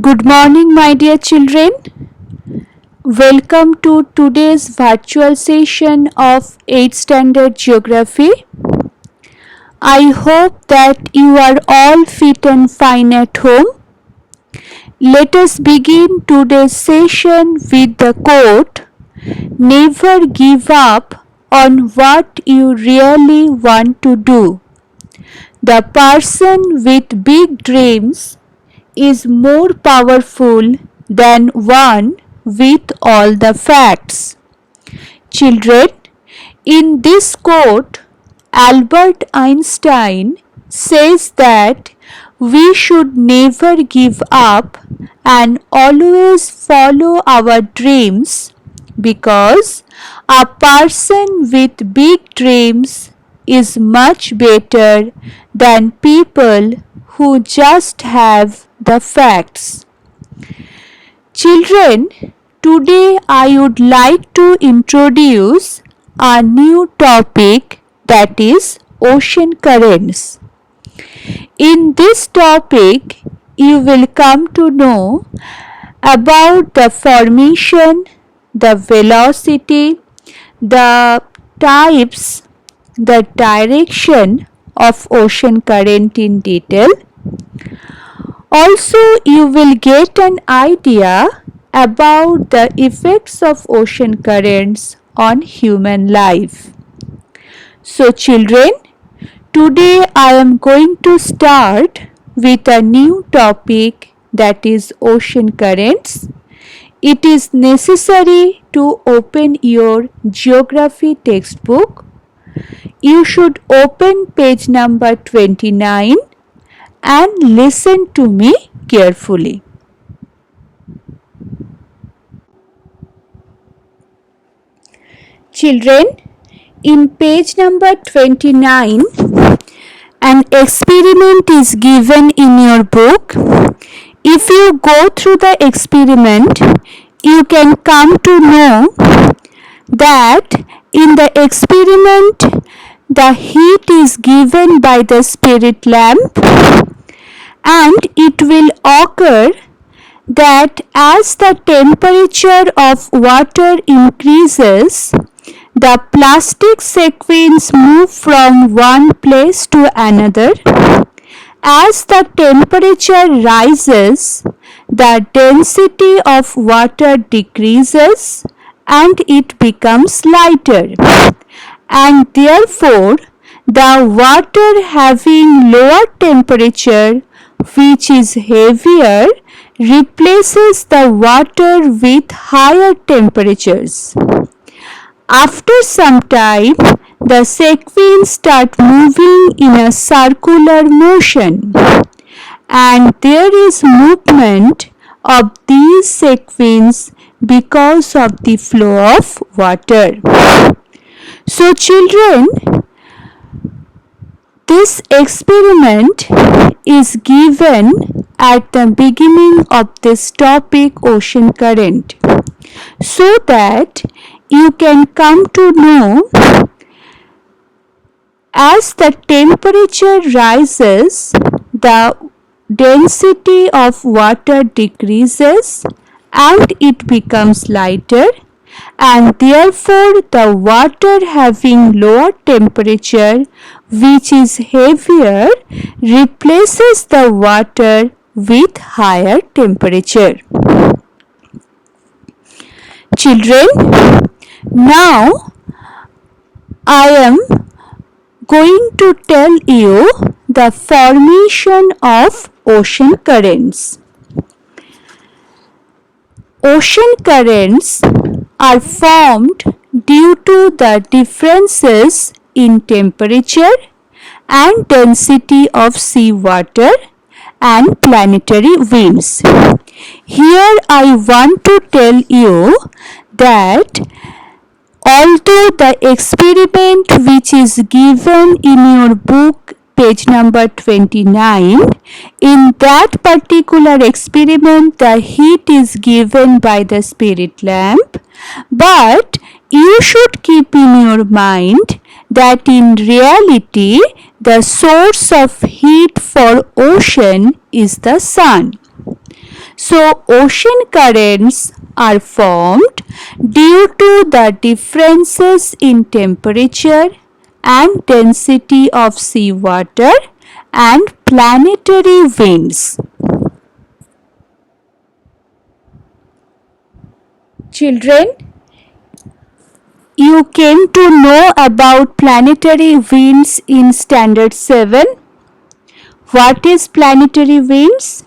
Good morning, my dear children. Welcome to today's virtual session of 8th Standard Geography. I hope that you are all fit and fine at home. Let us begin today's session with the quote, "Never give up on what you really want to do. The person with big dreams is more powerful than one with all the facts." Children, in this quote, Albert Einstein says that we should never give up and always follow our dreams because a person with big dreams is much better than people who just have the facts. Children, today I would like to introduce a new topic, that is ocean currents. In this topic, you will come to know about the formation, the velocity, the types, the direction of ocean current in detail. Also, you will get an idea about the effects of ocean currents on human life. So children, today I am going to start with a new topic, that is ocean currents. It is necessary to open your geography textbook. You should open page number 29 and listen to me carefully. Children, in page number 29, an experiment is given in your book. If you go through the experiment, you can come to know that in the experiment, the heat is given by the spirit lamp, and it will occur that as the temperature of water increases, the plastic sequins move from one place to another. As the temperature rises, the density of water decreases and it becomes lighter, and therefore the water having lower temperature, which is heavier, replaces the water with higher temperatures. After some time, the sequins start moving in a circular motion, and there is movement of these sequins because of the flow of water. So children, this experiment is given at the beginning of this topic, ocean current, so that you can come to know as the temperature rises, the density of water decreases and it becomes lighter, and therefore the water having lower temperature, which is heavier, replaces the water with higher temperature. Children, now I am going to tell you the formation of ocean currents. Ocean currents are formed due to the differences in temperature and density of seawater and planetary winds. Here I want to tell you that although the experiment which is given in your book, page number 29, in that particular experiment the heat is given by the spirit lamp, but you should keep in your mind that in reality the source of heat for ocean is the sun. So ocean currents are formed due to the differences in temperature and density of seawater and planetary winds. Children, you came to know about planetary winds in Standard 7. What is planetary winds?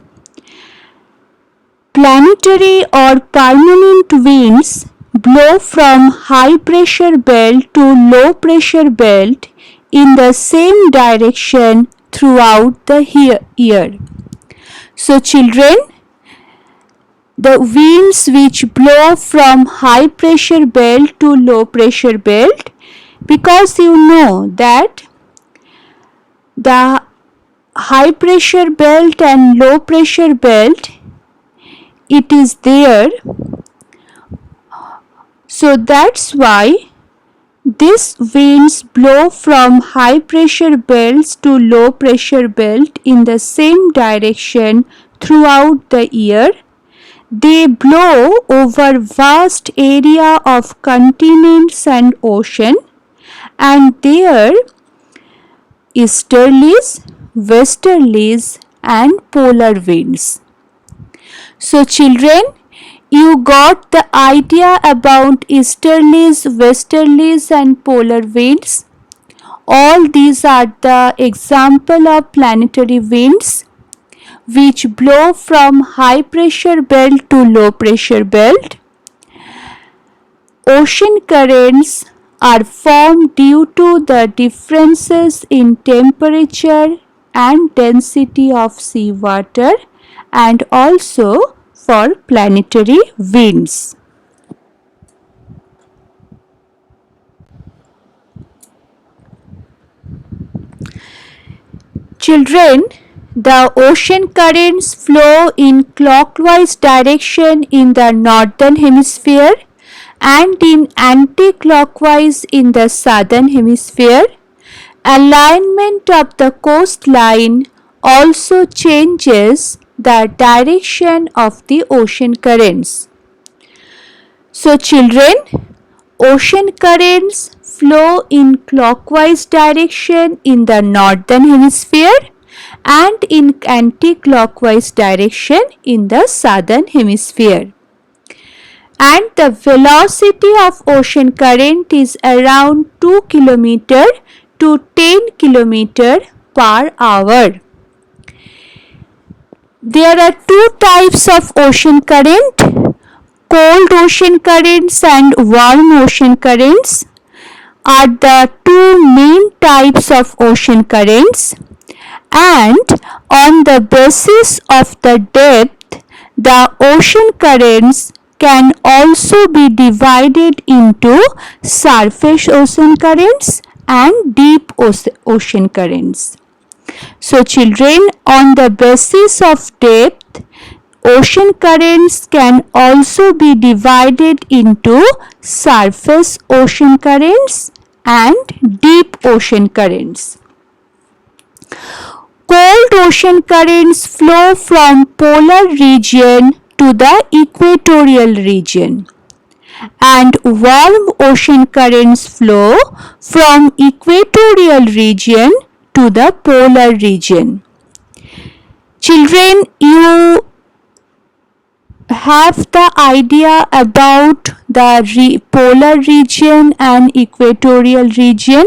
Planetary or permanent winds blow from high pressure belt to low pressure belt in the same direction throughout the year. So children, the winds which blow from high pressure belt to low pressure belt, because you know that the high pressure belt and low pressure belt, it is there, so that's why these winds blow from high pressure belts to low pressure belt in the same direction throughout the year. They blow over vast area of continents and ocean, and there easterlies, westerlies and polar winds. So children, you got the idea about easterlies, westerlies and polar winds. All these are the example of planetary winds which blow from high pressure belt to low pressure belt. Ocean currents are formed due to the differences in temperature and density of seawater and also for planetary winds. Children, the ocean currents flow in clockwise direction in the northern hemisphere and in anti-clockwise in the southern hemisphere. Alignment of the coastline also changes the direction of the ocean currents. So children, ocean currents flow in clockwise direction in the northern hemisphere and in anti-clockwise direction in the southern hemisphere. And the velocity of ocean current is around 2 km to 10 km per hour. There are two types of ocean current, cold ocean currents and warm ocean currents are the two main types of ocean currents, and on the basis of the depth, the ocean currents can also be divided into surface ocean currents and deep ocean currents. So children, on the basis of depth, ocean currents can also be divided into surface ocean currents and deep ocean currents. Cold ocean currents flow from polar region to the equatorial region, and warm ocean currents flow from equatorial region to the polar region. Children, you have the idea about the polar region and equatorial region.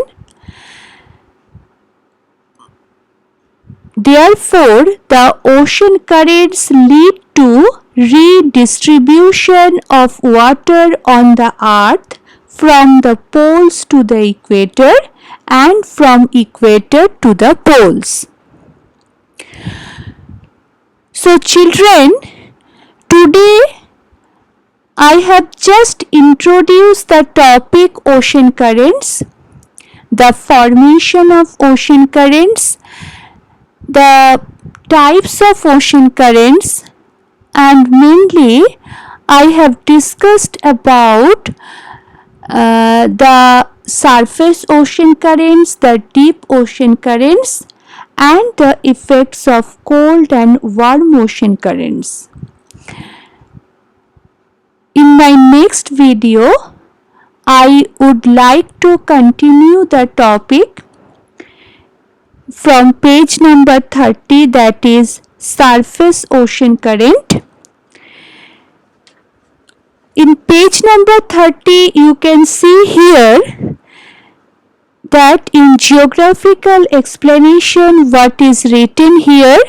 Therefore, the ocean currents lead to redistribution of water on the earth from the poles to the equator and from equator to the poles. So children, today I have just introduced the topic ocean currents, the formation of ocean currents, the types of ocean currents, and mainly I have discussed about the surface ocean currents, the deep ocean currents, and the effects of cold and warm ocean currents. In my next video, I would like to continue the topic from page number 30, that is surface ocean current. In page number 30, you can see here that in geographical explanation what is written here,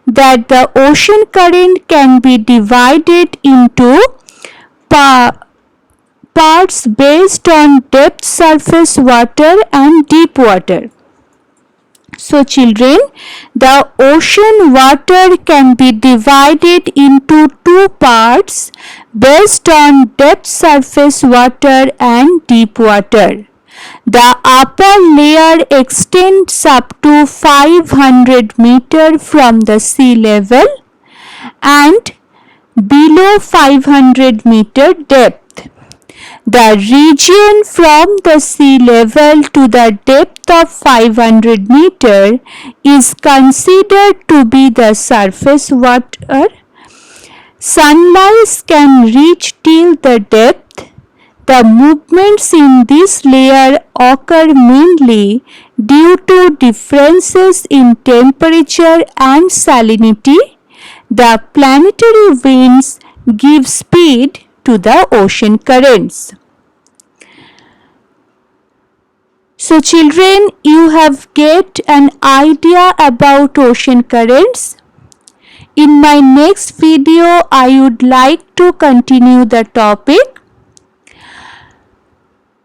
that the ocean current can be divided into parts based on depth, surface water and deep water. So children, the ocean water can be divided into two parts based on depth, surface water and deep water. The upper layer extends up to 500 meters from the sea level and below 500 meter depth. The region from the sea level to the depth of 500 meter is considered to be the surface water. Sunlight can reach till the depth. The movements in this layer occur mainly due to differences in temperature and salinity. The planetary winds give speed to the ocean currents. So children, you have get an idea about ocean currents. In my next video, I would like to continue the topic.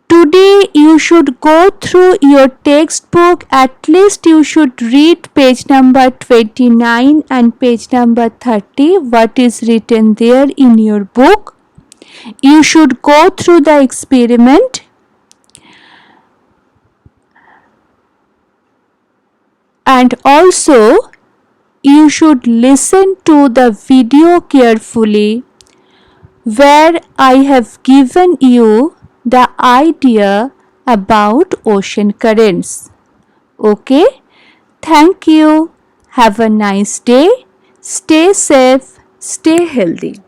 Today you should go through your textbook, at least you should read page number 29 and page number 30, what is written there in your book. You should go through the experiment and also you should listen to the video carefully where I have given you the idea about ocean currents. Okay? Thank you. Have a nice day. Stay safe. Stay healthy.